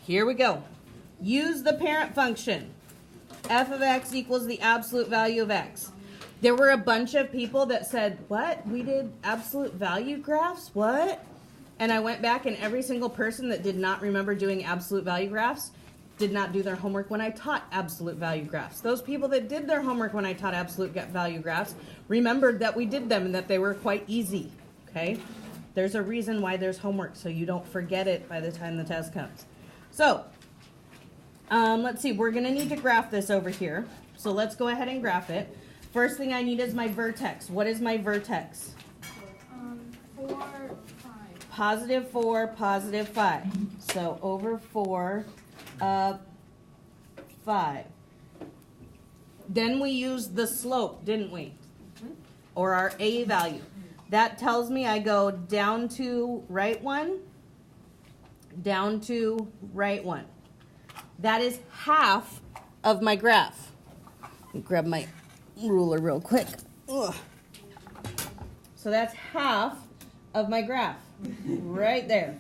Here we go. Use the parent function. F of x equals the absolute value of x. There were a bunch of people that said, what? We did absolute value graphs? What? And I went back, and every single person that did not remember doing absolute value graphs did not do their homework when I taught absolute value graphs. Those people that did their homework when I taught absolute value graphs remembered that we did them and that they were quite easy. Okay? There's a reason why there's homework, so you don't forget it by the time the test comes. So, let's see. We're going to need to graph this over here. So let's go ahead and graph it. First thing I need is my vertex. What is my vertex? 4, 5. Positive 4, positive 5. So over 4, 5. Then we used the slope, didn't we? Or our A value. That tells me I go down to right 1, down to right 1. That is half of my graph. Let me grab my ruler real quick. Ugh. So that's half of my graph right there.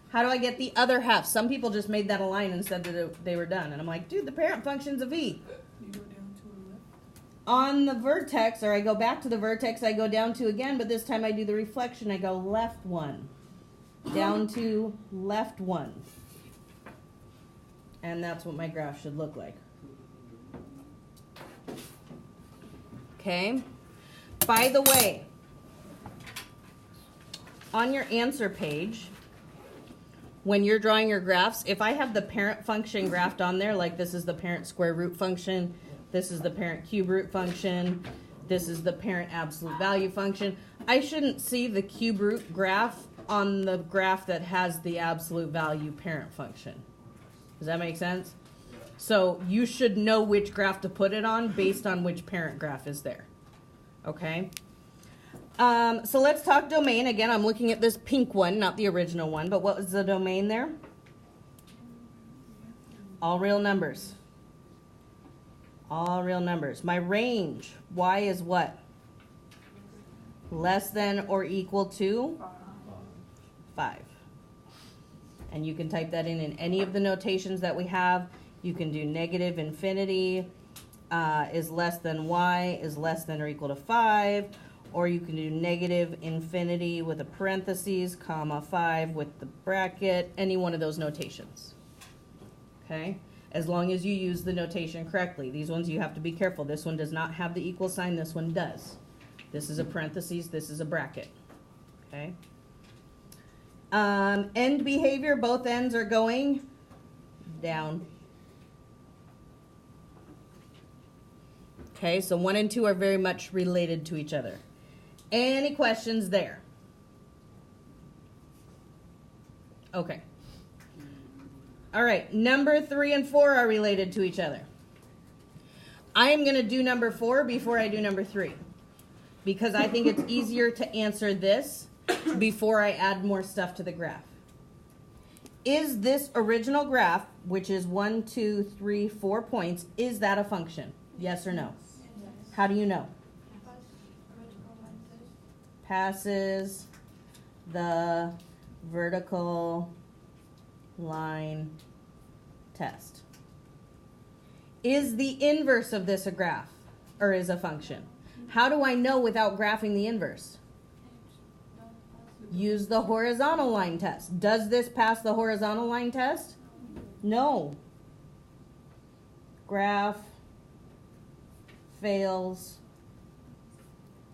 How do I get the other half? Some people just made that a line and said that they were done. And I'm like, dude, the parent function's a V. You go down to a left. On the vertex, or I go back to the vertex, I go down to again, but this time I do the reflection. I go left 1, down to left 1. And that's what my graph should look like. Okay. By the way, on your answer page, when you're drawing your graphs, if I have the parent function graphed on there, like this is the parent square root function, this is the parent cube root function, this is the parent absolute value function, I shouldn't see the cube root graph on the graph that has the absolute value parent function. Does that make sense? So you should know which graph to put it on based on which parent graph is there. Okay? So let's talk domain. Again, I'm looking at this pink one, not the original one, but what was the domain there? All real numbers. All real numbers. My range, y is what? Less than or equal to 5. And you can type that in any of the notations that we have. You can do negative infinity is less than y is less than or equal to 5. Or you can do negative infinity with a parentheses, comma 5 with the bracket. Any one of those notations. Okay? As long as you use the notation correctly. These ones you have to be careful. This one does not have the equal sign. This one does. This is a parentheses. This is a bracket. Okay? End behavior, both ends are going down. Okay, so 1 and 2 are very much related to each other. Any questions there? Okay. All right, number 3 and 4 are related to each other. I am going to do number 4 before I do number 3 because I think it's easier to answer this before I add more stuff to the graph. Is this original graph, which is 1, 2, 3, 4 points, is that a function? Yes or no? Yes. How do you know? Passes the vertical line test. Is the inverse of this a graph or is a function? How do I know without graphing the inverse? Use the horizontal line test. Does this pass the horizontal line test? No. Graph fails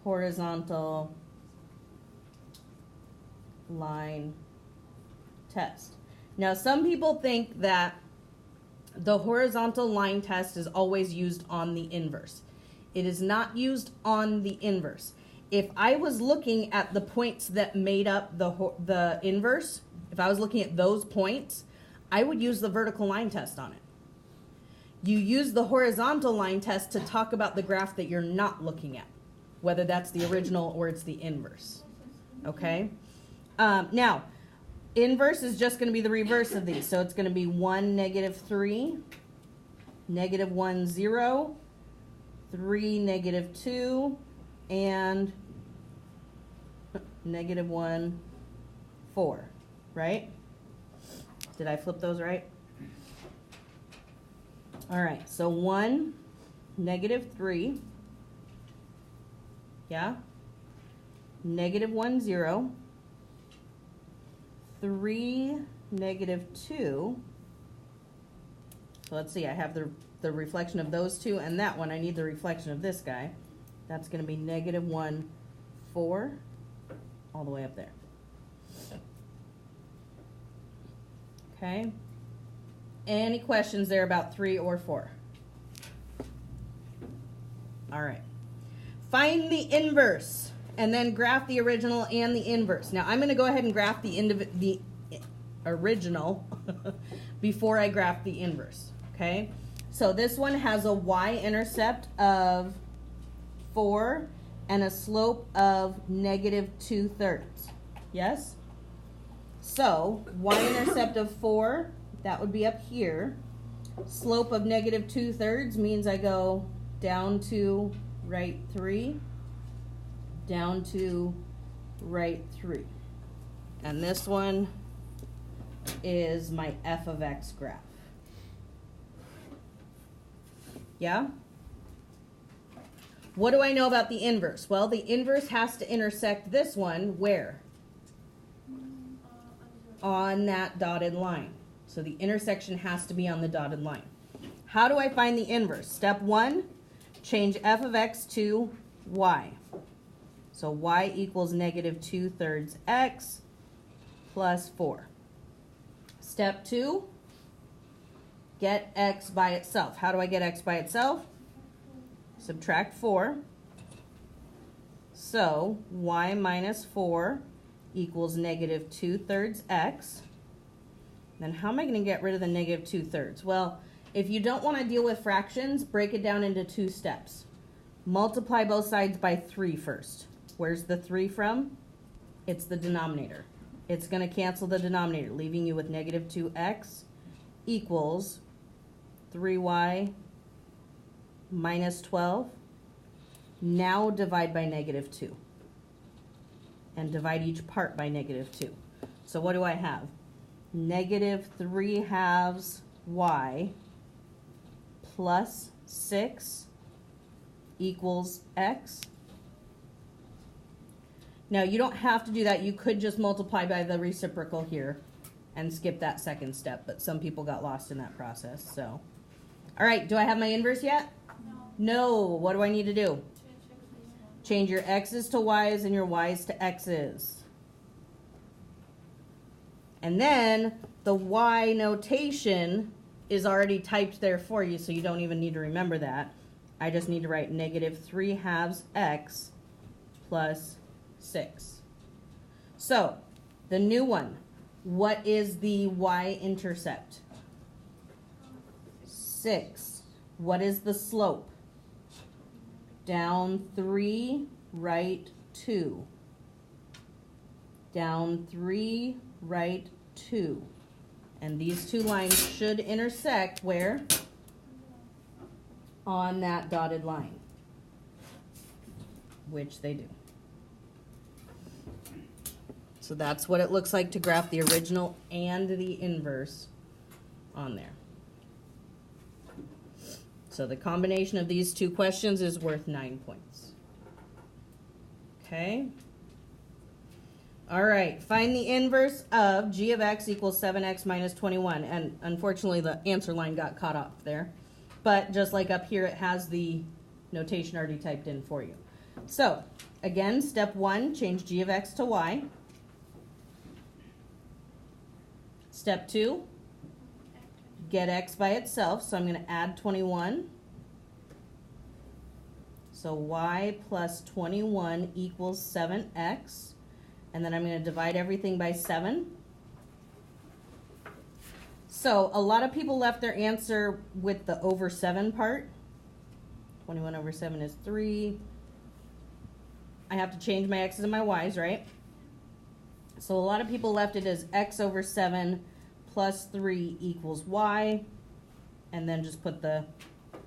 horizontal line test. Now, some people think that the horizontal line test is always used on the inverse. It is not used on the inverse. If I was looking at the points that made up the inverse, if I was looking at those points, I would use the vertical line test on it. You use the horizontal line test to talk about the graph that you're not looking at, whether that's the original or it's the inverse. Okay? Now, inverse is just going to be the reverse of these. So it's going to be 1, negative 3, negative 1, 0, 3, negative 2, and negative 1, 4, right? Did I flip those right? All right, so 1, -3. Yeah? -1, 0. 3, -2. So let's see, I have the reflection of those two and that one. I need the reflection of this guy. That's going to be -1, 4, all the way up there. Okay. Any questions there about 3 or 4? All right. Find the inverse and then graph the original and the inverse. Now I'm going to go ahead and graph the original before I graph the inverse. Okay. So this one has a y-intercept of 4 and a slope of -2/3. Yes? So y-intercept of 4, that would be up here. Slope of -2/3 means I go down to right 3, down to right 3. And this one is my f of x graph. Yeah? What do I know about the inverse? Well, the inverse has to intersect this one where? On that dotted line. So the intersection has to be on the dotted line. How do I find the inverse? Step 1, change f of x to y. So y equals -2/3 x plus 4. Step 2, get x by itself. How do I get x by itself? Subtract 4. So y minus 4 equals -2/3 x. Then how am I going to get rid of the -2/3? Well, if you don't want to deal with fractions, break it down into 2 steps. Multiply both sides by 3 first. Where's the 3 from? It's the denominator. It's going to cancel the denominator, leaving you with -2x equals 3y minus 12. Now divide by -2. And divide each part by -2. So what do I have? -3/2 y plus 6 equals x. Now you don't have to do that. You could just multiply by the reciprocal here and skip that second step, but some people got lost in that process. So, all right, do I have my inverse yet? No. What do I need to do? Change your x's to y's and your y's to x's. And then the y notation is already typed there for you, so you don't even need to remember that. I just need to write -3/2 x plus 6. So, the new one, what is the y-intercept? 6. What is the slope? Down 3, right 2. Down 3, right 2. And these two lines should intersect where? On that dotted line, which they do. So that's what it looks like to graph the original and the inverse on there. So the combination of these two questions is worth 9 points. Okay. All right, find the inverse of g of x equals 7x minus 21. And unfortunately, the answer line got caught off there. But just like up here, it has the notation already typed in for you. So, again, step 1, change g of x to y. Step 2, get x by itself. So I'm going to add 21. So y plus 21 equals 7x. And then I'm going to divide everything by 7. So a lot of people left their answer with the over 7 part. 21 over 7 is 3. I have to change my x's and my y's, right? So a lot of people left it as x over 7 plus 3 equals y. And then just put the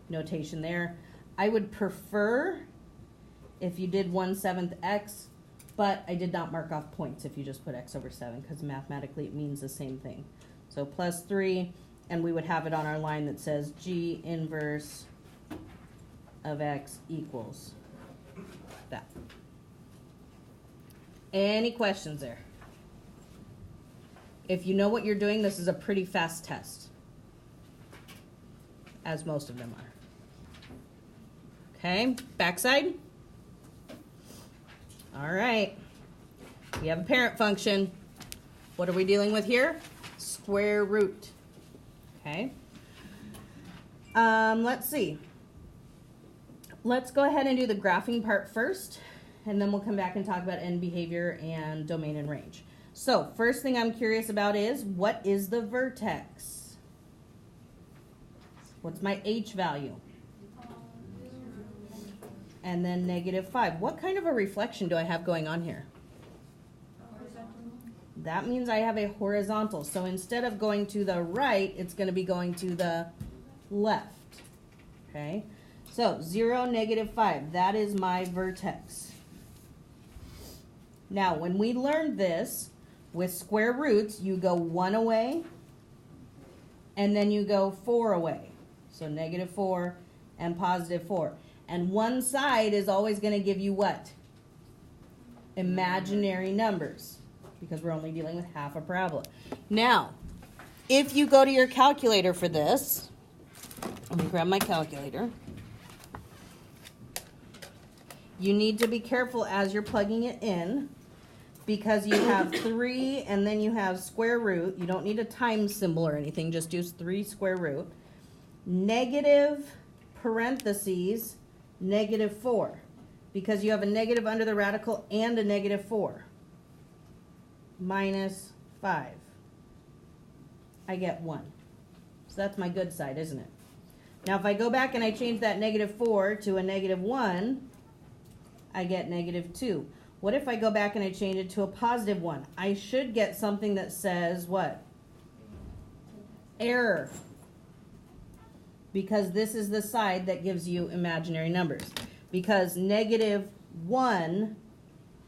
notation there. I would prefer if you did 1/7 x, but I did not mark off points if you just put x over 7 because mathematically it means the same thing. So plus 3, and we would have it on our line that says G inverse of X equals that. Any questions there? If you know what you're doing, this is a pretty fast test, as most of them are. Okay, backside. All right, we have a parent function. What are we dealing with here? Square root. Okay. Let's see. Let's go ahead and do the graphing part first, and then we'll come back and talk about end behavior and domain and range. So first thing I'm curious about is, what is the vertex? What's my H value? And then -5. What kind of a reflection do I have going on here? That means I have a horizontal. So instead of going to the right, it's going to be going to the left. Okay? So 0, -5. That is my vertex. Now, when we learned this, with square roots, you go 1 away, and then you go 4 away. So -4 and +4. And one side is always going to give you what? Imaginary numbers, because we're only dealing with half a parabola. Now, if you go to your calculator for this, let me grab my calculator. You need to be careful as you're plugging it in, because you have 3 and then you have square root. You don't need a times symbol or anything, just use 3 square root. Negative parentheses -4, because you have a negative under the radical and a -4. -5. I get 1. So that's my good side, isn't it? Now if I go back and I change that -4 to a -1, I get -2. What if I go back and I change it to a +1? I should get something that says what? Error. Because this is the side that gives you imaginary numbers. Because -1,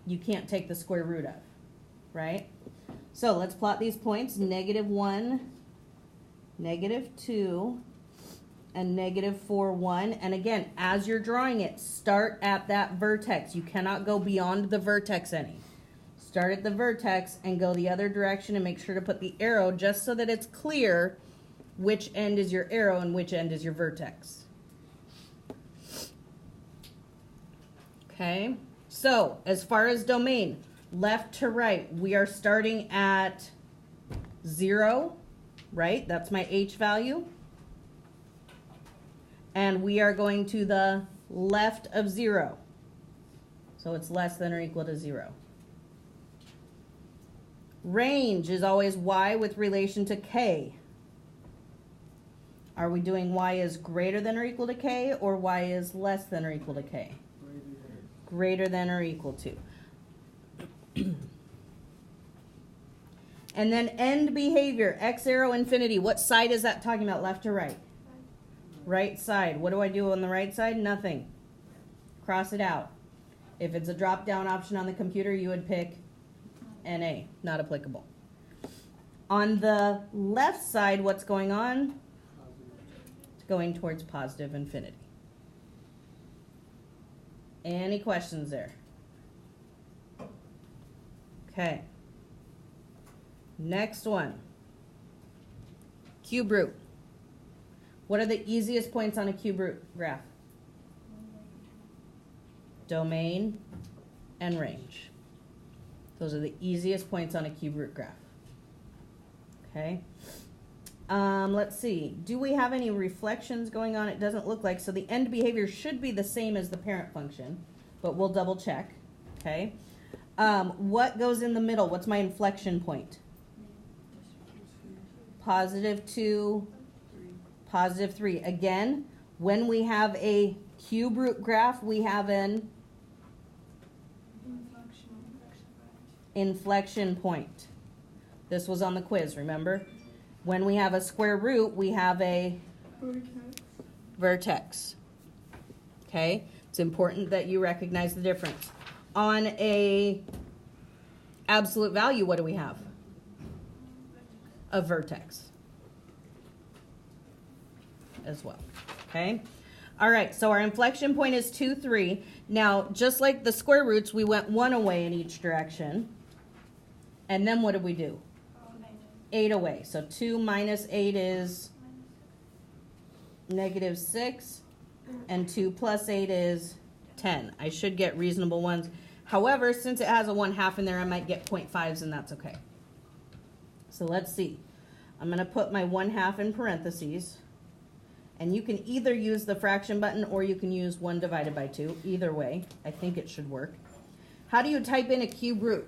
you can't take the square root of, right? So let's plot these points. -1, -2, and -4, 1. And again, as you're drawing it, start at that vertex. You cannot go beyond the vertex any. Start at the vertex and go the other direction, and make sure to put the arrow just so that it's clear which end is your arrow and which end is your vertex. Okay, so as far as domain, left to right, we are starting at 0, right? That's my H value. And we are going to the left of 0. So it's less than or equal to 0. Range is always y with relation to k. Are we doing y is greater than or equal to k, or y is less than or equal to k? Greater than or equal to. And then end behavior, x arrow infinity. What side is that talking about, left or right? Right side. What do I do on the right side? Nothing. Cross it out. If it's a drop-down option on the computer, you would pick NA, not applicable. On the left side, what's going on? It's going towards positive infinity. Any questions there? Okay. Next one. Cube root. What are the easiest points on a cube root graph? Domain and range. Those are the easiest points on a cube root graph. Okay. Let's see. Do we have any reflections going on? It doesn't look like. So the end behavior should be the same as the parent function, but we'll double check. Okay. What goes in the middle? What's my inflection point? +2, +3. Again, when we have a cube root graph, we have an inflection point. This was on the quiz, remember? When we have a square root, we have a vertex. Okay? It's important that you recognize the difference. On a absolute value, what do we have? a vertex as well, okay? All right, so our inflection point is 2, 3. Now, just like the square roots, we went 1 away in each direction. And then what did we do? 8 away. So 2 minus 8 is -6. And 2 plus 8 is 10. I should get reasonable ones. However, since it has a 1/2 in there, I might get 0.5s, and that's okay. So let's see. I'm going to put my 1/2 in parentheses. And you can either use the fraction button or you can use 1 divided by 2. Either way, I think it should work. How do you type in a cube root?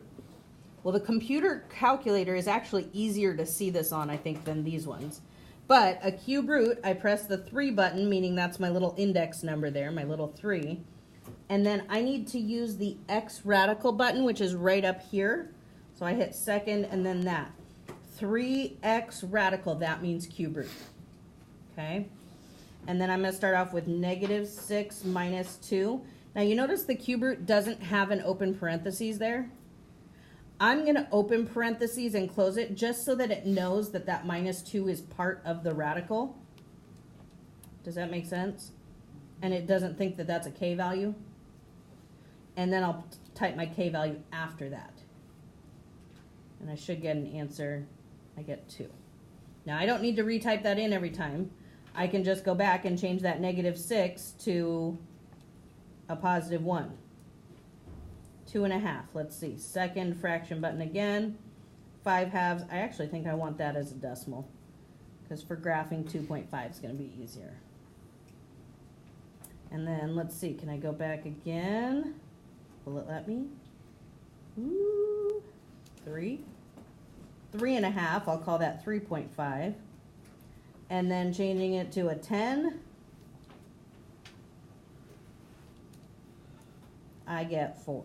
Well, the computer calculator is actually easier to see this on, I think, than these ones. But a cube root, I press the 3 button, meaning that's my little index number there, my little 3. And then I need to use the X radical button, which is right up here. So I hit second and then that. 3x radical, that means cube root. Okay? And then I'm going to start off with -6 minus 2. Now you notice the cube root doesn't have an open parentheses there. I'm going to open parentheses and close it just so that it knows that that -2 is part of the radical. Does that make sense? And it doesn't think that that's a k value. And then I'll type my k value after that. And I should get an answer. I get 2. Now I don't need to retype that in every time. I can just go back and change that -6 to a +1. 2.5. Let's see. Second fraction button again. 5/2. I actually think I want that as a decimal because for graphing 2.5 is going to be easier. And then let's see. Can I go back again? Will it let me? Ooh, 3. 3.5. I'll call that 3.5. And then changing it to a 10, I get 4.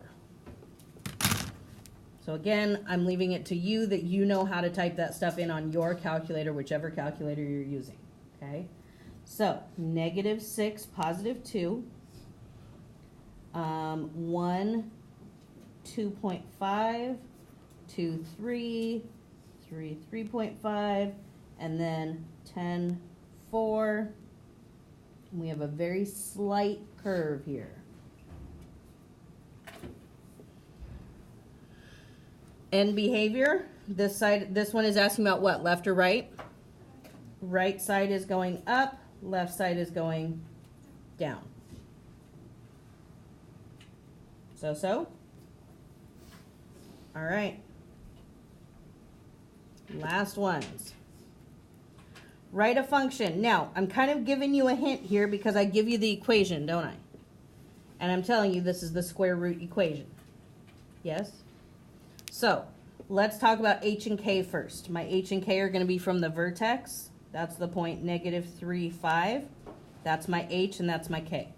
So again, I'm leaving it to you that you know how to type that stuff in on your calculator, whichever calculator you're using, okay? So, -6, +2, 1, 2.5, 2, 3, 3, 3.5, and then 10, 4. We have a very slight curve here. End behavior. This one is asking about what? Left or right? Right side is going up, left side is going down. So? All right. Last ones. Write a function. Now, I'm kind of giving you a hint here because I give you the equation, don't I? And I'm telling you this is the square root equation. Yes? So, let's talk about h and k first. My h and k are going to be from the vertex. That's the point -3, 5. That's my h and that's my k.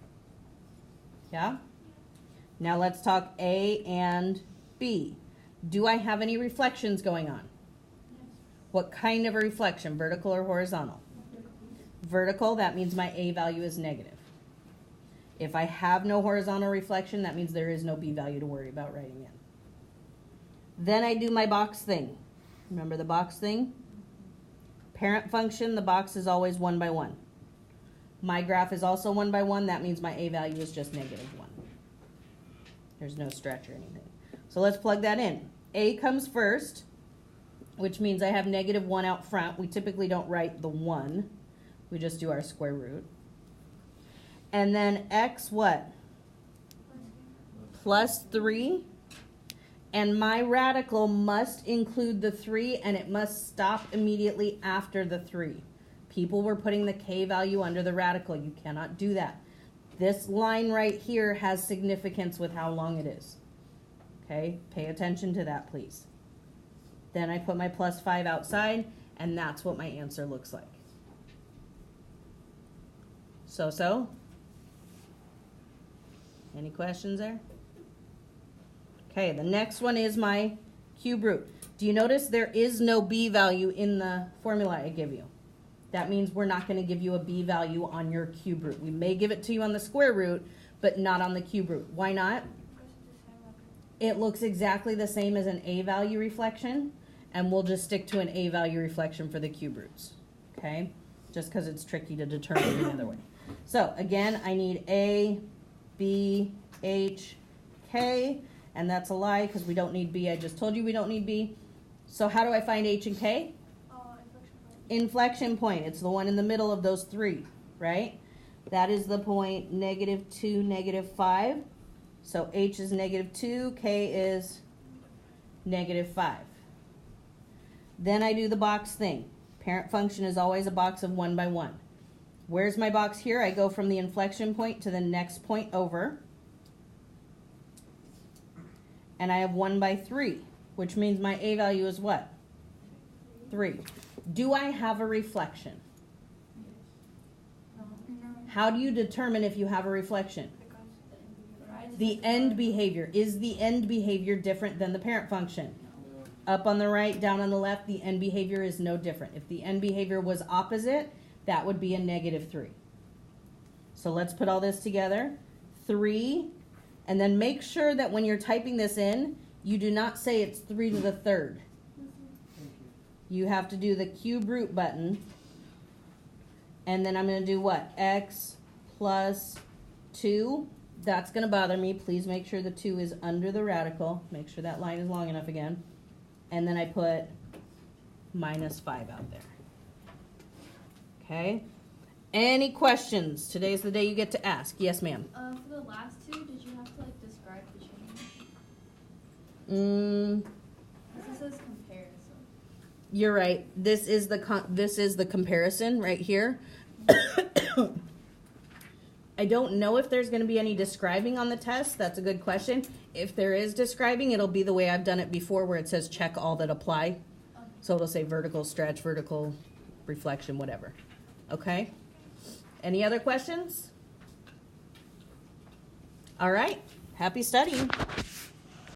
Yeah? Now let's talk a and b. Do I have any reflections going on? What kind of a reflection? Vertical or horizontal? Vertical, that means my a value is negative. If I have no horizontal reflection, that means there is no b value to worry about writing in. Then I do my box thing. Remember the box thing? Parent function, the box is always 1 by 1. My graph is also 1 by 1. That means my a value is just -1. There's no stretch or anything. So let's plug that in. A comes first, which means I have -1 out front. We typically don't write the 1. We just do our square root. And then x what? +3. And my radical must include the 3, and it must stop immediately after the 3. People were putting the k value under the radical. You cannot do that. This line right here has significance with how long it is. Okay, pay attention to that, please. Then I put my +5 outside, and that's what my answer looks like. So? Any questions there? Okay, the next one is my cube root. Do you notice there is no b value in the formula I give you? That means we're not going to give you a b value on your cube root. We may give it to you on the square root, but not on the cube root. Why not? It looks exactly the same as an a value reflection, and we'll just stick to an A value reflection for the cube roots, okay? Just because it's tricky to determine the other way. So again, I need A, B, H, K, and that's a lie because we don't need B. I just told you we don't need B. So how do I find H and K? Inflection point. It's the one in the middle of those three, right? That is the point -2, -5. So H is -2, K is -5. Then I do the box thing. Parent function is always a box of 1 by 1. Where's my box here? I go from the inflection point to the next point over. And I have 1 by 3, which means my A value is what? 3. Do I have a reflection? How do you determine if you have a reflection? The end behavior. Is the end behavior different than the parent function? Up on the right, down on the left, the end behavior is no different. If the end behavior was opposite, that would be a -3. So let's put all this together. 3, and then make sure that when you're typing this in, you do not say it's 3 to the 3rd. You have to do the cube root button. And then I'm going to do what? X plus 2. That's going to bother me. Please make sure the 2 is under the radical. Make sure that line is long enough again. And then I put -5 out there. Okay? Any questions? Today's the day you get to ask. Yes, ma'am. For the last two, did you have to like describe the change? This says compare, so. You're right. This is the comparison right here. I don't know if there's going to be any describing on the test. That's a good question. If there is describing, it'll be the way I've done it before where it says check all that apply. Okay. So it'll say vertical stretch, vertical reflection, whatever. Okay? Any other questions? All right. Happy studying.